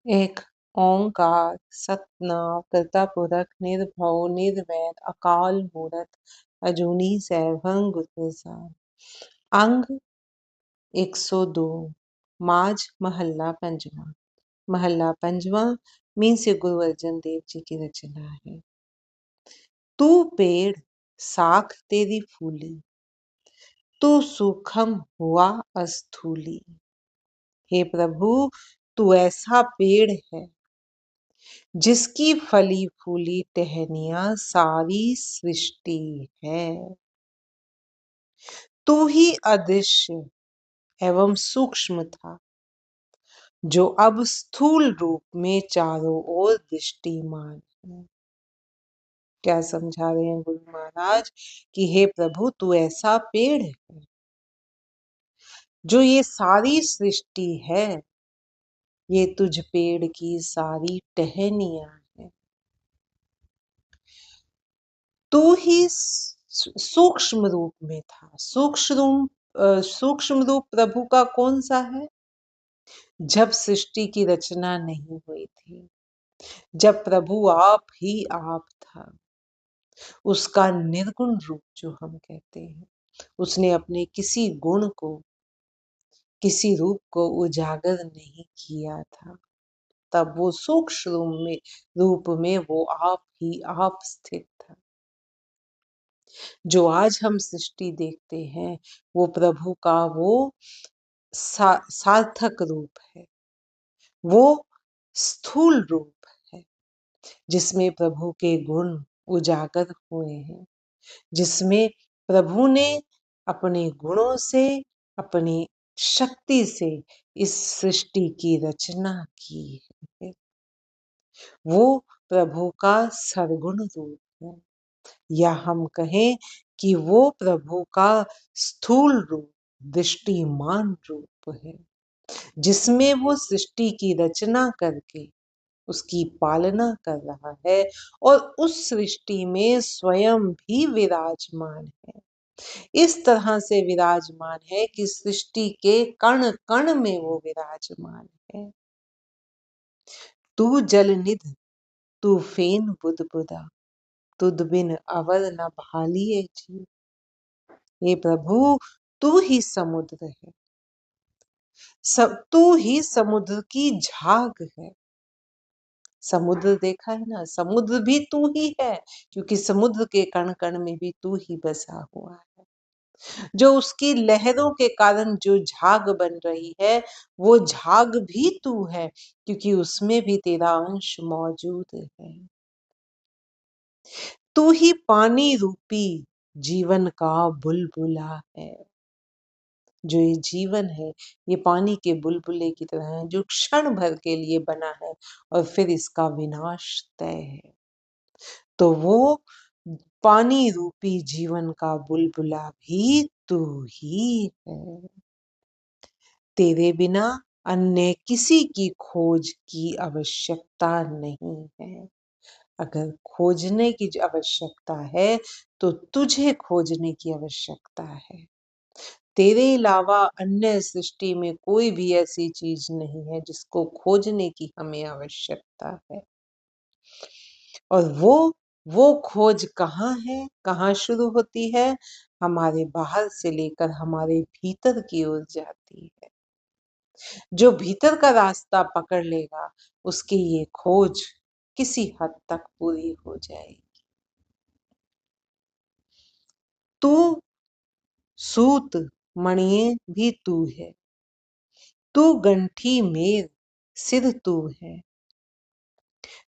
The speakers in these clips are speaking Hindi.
एक ओंकार सतनाम करता पुरख निर्भव निर्वैर अकाल मूरत अजूनी सैभं गुर प्रसाद। अंग 102। माज महल्ला पंजवा। महल्ला पंजवा मीन से गुरु अर्जन देव जी की रचना है। तू पेड़ साख तेरी फूली, तू सूखम हुआ अस्थूली। हे प्रभु, तू ऐसा पेड़ है जिसकी फली फूली टहनियां सारी सृष्टि है। तू ही अदृश्य एवं सूक्ष्म था, जो अब स्थूल रूप में चारों ओर दृष्टिमान है। क्या समझा रहे हैं गुरु महाराज कि हे प्रभु, तू ऐसा पेड़ है जो ये सारी सृष्टि है, ये तुझ पेड़ की सारी टहनियां है। तू ही सूक्ष्म रूप में था। सूक्ष्म रूप प्रभु का कौन सा है? जब सृष्टि की रचना नहीं हुई थी, जब प्रभु आप ही आप था, उसका निर्गुण रूप जो हम कहते हैं, उसने अपने किसी गुण को, किसी रूप को उजागर नहीं किया था, तब वो सूक्ष्म रूप में वो आप ही आप स्थित था। जो आज हम सृष्टि देखते हैं, वो प्रभु का वो सार्थक रूप है, वो स्थूल रूप है, जिसमें प्रभु के गुण उजागर हुए हैं, जिसमें प्रभु ने अपने गुणों से, अपनी शक्ति से इस सृष्टि की रचना की है। वो प्रभु का सरगुण रूप है, या हम कहें कि वो प्रभु का स्थूल रूप, दृष्टिमान रूप है, जिसमें वो सृष्टि की रचना करके उसकी पालना कर रहा है और उस सृष्टि में स्वयं भी विराजमान है। इस तरह से विराजमान है कि सृष्टि के कण कण में वो विराजमान है। तू जल निधि तू फेन बुदबुदा, तुद बिन अवर न भालिए जी। हे प्रभु, तू ही समुद्र है, तू ही समुद्र की झाग है। समुद्र देखा है ना, समुद्र भी तू ही है, क्योंकि समुद्र के कण कण में भी तू ही बसा हुआ है। जो उसकी लहरों के कारण जो झाग बन रही है, वो झाग भी तू है, क्योंकि उसमें भी तेरा अंश मौजूद है। तू ही पानी रूपी जीवन का बुलबुला है। जो ये जीवन है, ये पानी के बुलबुले की तरह है, जो क्षण भर के लिए बना है और फिर इसका विनाश तय है। तो वो पानी रूपी जीवन का बुलबुला भी तू ही है। तेरे बिना अन्य किसी की खोज की आवश्यकता नहीं है। अगर खोजने की आवश्यकता है, तो तुझे खोजने की आवश्यकता है। तेरे अलावा अन्य सृष्टि में कोई भी ऐसी चीज नहीं है जिसको खोजने की हमें आवश्यकता है। और वो खोज कहाँ है, कहाँ शुरू होती है? हमारे बाहर से लेकर हमारे भीतर की ओर जाती है। जो भीतर का रास्ता पकड़ लेगा, उसकी ये खोज किसी हद तक पूरी हो जाएगी। तू सूत मणिये भी तू है, तू गंठी मेर सिर तू है,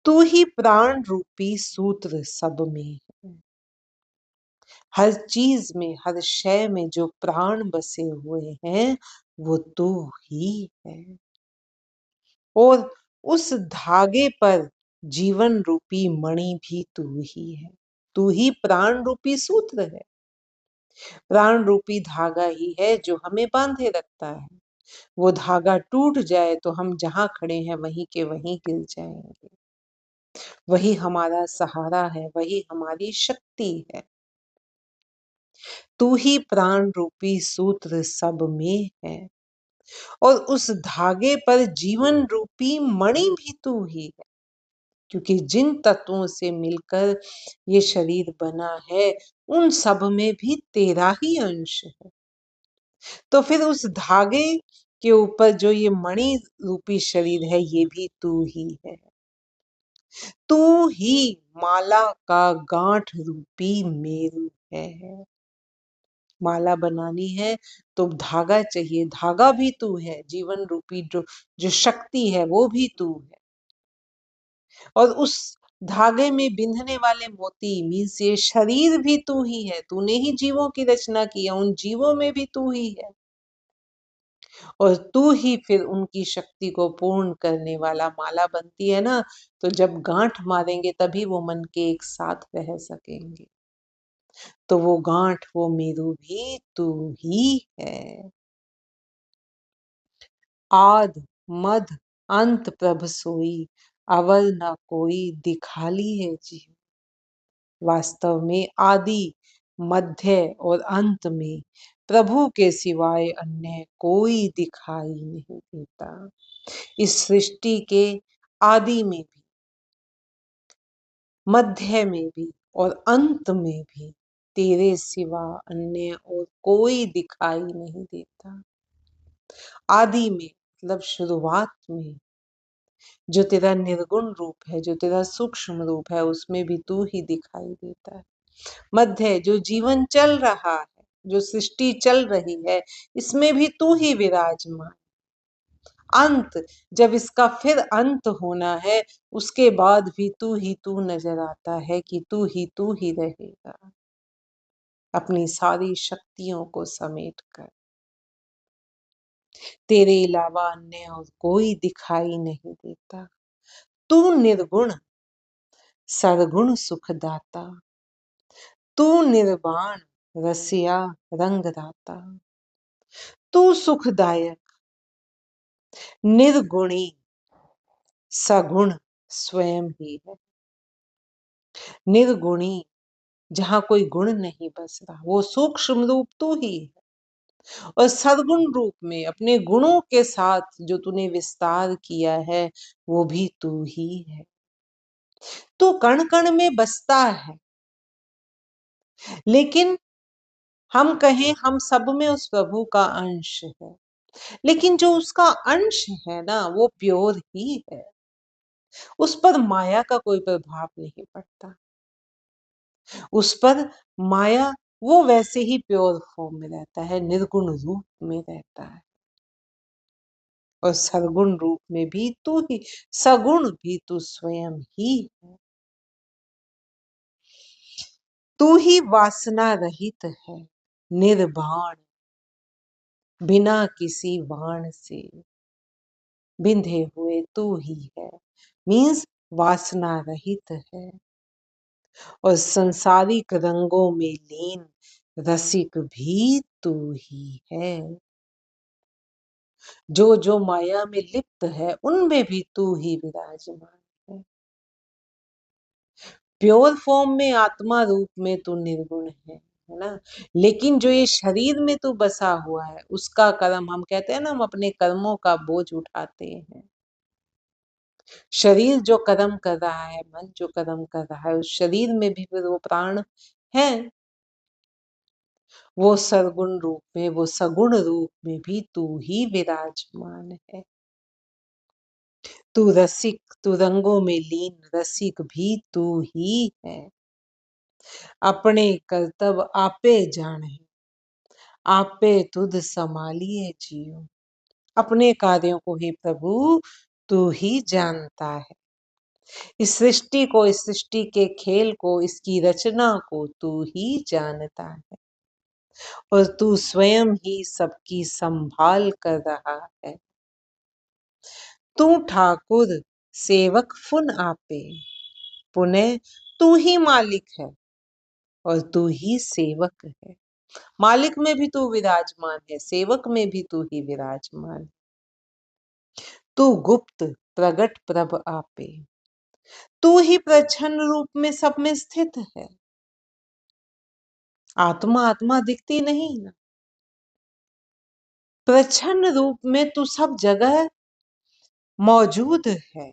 तू ही प्राण रूपी सूत्र सब में है। हर चीज में, हर शय में जो प्राण बसे हुए हैं, वो तू ही है। और उस धागे पर जीवन रूपी मणि भी तू ही है। तू ही प्राण रूपी सूत्र है। प्राण रूपी धागा ही है जो हमें बांधे रखता है। वो धागा टूट जाए तो हम जहां खड़े हैं वहीं के वहीं गिर जाएंगे। वही हमारा सहारा है, वही हमारी शक्ति है। तू ही प्राण रूपी सूत्र सब में है। और उस धागे पर जीवन रूपी मणि भी तू ही है, क्योंकि जिन तत्वों से मिलकर ये शरीर बना है उन सब में भी तेरा ही अंश है। तो फिर उस धागे के ऊपर जो ये मणि रूपी शरीर है ये भी तू ही है। तू ही माला का गांठ रूपी मेरू है। माला बनानी है तो धागा चाहिए, धागा भी तू है, जीवन रूपी जो जो शक्ति है वो भी तू है। और उस धागे में बिंधने वाले मोती मीन्स ये शरीर भी तू ही है, तूने ही जीवों की रचना की है, उन जीवों में भी तू ही है। और तू ही फिर उनकी शक्ति को पूर्ण करने वाला माला बनती है ना, तो जब गांठ मारेंगे तभी वो मन के एक साथ रह सकेंगे। तो वो गांठ वो मेरू भी तू ही है। आद मध अंत प्रभ सोई, अवल न कोई दिखाली है जीव। वास्तव में आदि मध्य और अंत में प्रभु के सिवाय अन्य कोई दिखाई नहीं देता। इस सृष्टि के आदि में भी, मध्य में भी और अंत में भी तेरे सिवा अन्य और कोई दिखाई नहीं देता। आदि में मतलब शुरुआत में जो तेरा निर्गुण रूप है, जो तेरा सूक्ष्म रूप है, उसमें भी तू ही दिखाई देता है। मध्य जो जीवन चल रहा है, जो सृष्टि चल रही है, इसमें भी तू ही विराजमान। अंत जब इसका फिर अंत होना है, उसके बाद भी तू ही तू नजर आता है कि तू ही रहेगा अपनी सारी शक्तियों को समेट कर। तेरे अलावा अन्य और कोई दिखाई नहीं देता। तू निर्गुण सरगुण सुखदाता, तू निर्वाण रसिया रंगदाता। तू सुखदायक निर्गुणी सगुण स्वयं ही है। निर्गुणी जहां कोई गुण नहीं बस रहा, वो सूक्ष्म रूप तू ही है। और सद्गुण रूप में अपने गुणों के साथ जो तूने विस्तार किया है वो भी तू ही है। तू कण कण में बसता है, लेकिन हम कहें हम सब में उस प्रभु का अंश है, लेकिन जो उसका अंश है ना वो प्योर ही है। उस पर माया का कोई प्रभाव नहीं पड़ता। उस पर माया वो वैसे ही प्योर फॉर्म में रहता है, निर्गुण रूप में रहता है। और सरगुण रूप में भी तू ही, सगुण भी तू स्वयं ही है। तू ही वासना रहित है, निर्वाण बिना किसी वाण से बिंधे हुए तू ही है। मीन्स वासना रहित है और संसारिक रंगों में लीन रसिक भी तू ही है। जो जो माया में लिप्त है उनमें भी तू ही विराजमान है। प्योर फॉर्म में आत्मा रूप में तू निर्गुण है ना। लेकिन जो ये शरीर में तू बसा हुआ है उसका कर्म, हम कहते हैं ना हम अपने कर्मों का बोझ उठाते हैं। शरीर जो कर्म कर रहा है, मन जो कर्म कर रहा है, उस शरीर में भी फिर वो प्राण है। वो सरगुण रूप में, वो सगुण रूप में भी तू ही विराजमान है। तू रसिक, तू रंगों में लीन रसिक भी तू ही है। अपने कर्तव्य आपे जाने, आपे तुध संभालिए जियो। अपने कार्यों को ही प्रभु तू ही जानता है। इस सृष्टि को, इस सृष्टि के खेल को, इसकी रचना को तू ही जानता है। और तू स्वयं ही सबकी संभाल कर रहा है। तू ठाकुर सेवक फुन आपे, पुनः तू ही मालिक है और तू ही सेवक है। मालिक में भी तू विराजमान है, सेवक में भी तू ही विराजमान है। तू गुप्त प्रगट प्रभ आपे, तू ही प्रच्छन्न रूप में सब में स्थित है। आत्मा आत्मा दिखती नहीं ना, प्रच्छन्न रूप में तू सब जगह मौजूद है,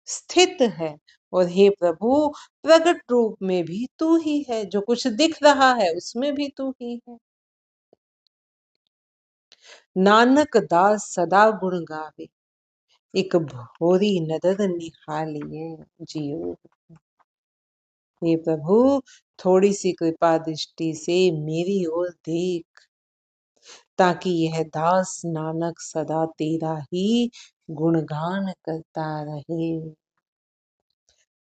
स्थित है। और हे प्रभु, प्रकट रूप में भी तू ही है, जो कुछ दिख रहा है उसमें भी तू ही है। नानक दास सदा गुण गावे, एक भोरी नदर निहालिए जियो। हे प्रभु, थोड़ी सी कृपा दृष्टि से मेरी ओर देख, ताकि यह दास नानक सदा तेरा ही गुणगान करता रहे।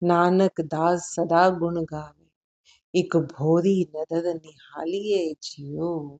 नानक दास सदा गुण गावे, एक भोरी नदर निहालिए जियो।